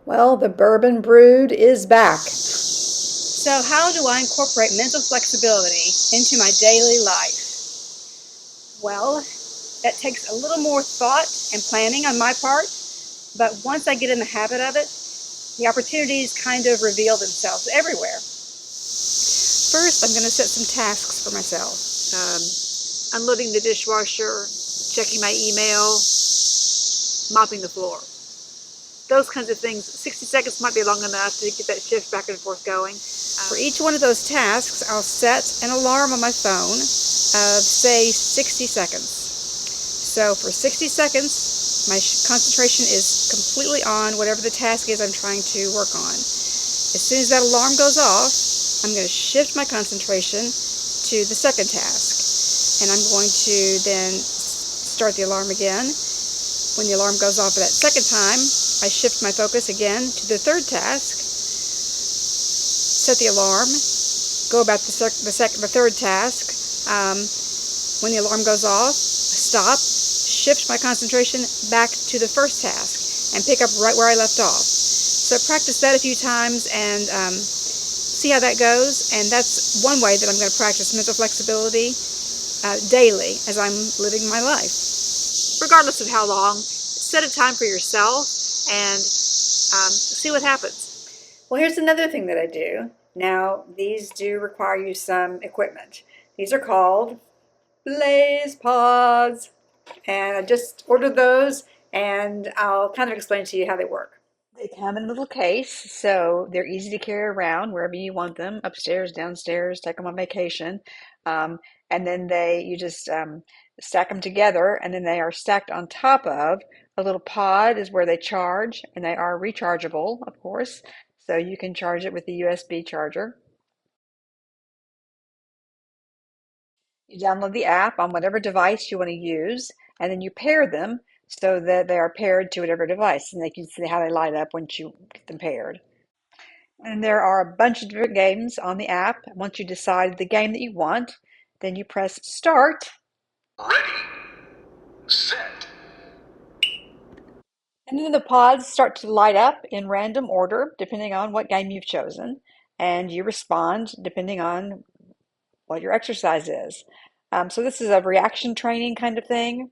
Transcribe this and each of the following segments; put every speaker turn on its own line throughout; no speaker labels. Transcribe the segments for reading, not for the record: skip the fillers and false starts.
Well, the Bourbon Brood is back.
So how do I incorporate mental flexibility into my daily life? Well, that takes a little more thought and planning on my part, but once I get in the habit of it, the opportunities kind of reveal themselves everywhere. First, I'm going to set some tasks for myself. Unloading the dishwasher, checking my email, mopping the floor. Those kinds of things. 60 seconds might be long enough to get that shift back and forth going. For each one of those tasks, I'll set an alarm on my phone of, say, 60 seconds. So for 60 seconds, my concentration is completely on whatever the task is I'm trying to work on. As soon as that alarm goes off, I'm going to shift my concentration to the second task. And I'm going to then start the alarm again. When the alarm goes off for that second time, I shift my focus again to the third task, set the alarm, go about the third task. When the alarm goes off, stop, shift my concentration back to the first task, and pick up right where I left off. So practice that a few times and see how that goes. And that's one way that I'm going to practice mental flexibility daily as I'm living my life. Regardless of how long, set a time for yourself and see what happens.
Well, here's another thing that I do. Now, these do require you some equipment. These are called Blaze Pods. And I just ordered those, and I'll kind of explain to you how they work. They come in a little case, so they're easy to carry around wherever you want them, upstairs, downstairs, take them on vacation. Um, and then you just stack them together, and then they are stacked on top of a little pod is where they charge, and they are rechargeable, of course. So you can charge it with the USB charger. You download the app on whatever device you want to use, and then you pair them so that they are paired to whatever device, and they can see how they light up once you get them paired. And there are a bunch of different games on the app. Once you decide the game that you want, then you press start.
Ready, set.
And then the pods start to light up in random order, depending on what game you've chosen, and you respond depending on what your exercise is. So this is a reaction training kind of thing.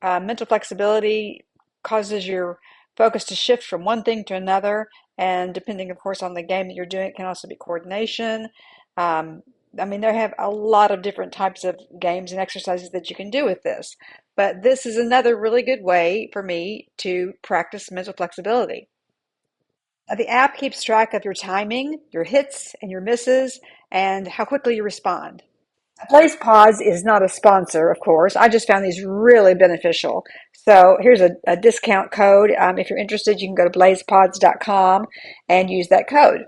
Mental flexibility causes your focus to shift from one thing to another, and depending, of course, on the game that you're doing, it can also be coordination. I mean, they have a lot of different types of games and exercises that you can do with this, but this is another really good way for me to practice mental flexibility. Now, the app keeps track of your timing, your hits and your misses, and how quickly you respond. Blaze Pods is not a sponsor, of course. I just found these really beneficial. So here's a discount code. If you're interested, you can go to blazepods.com and use that code.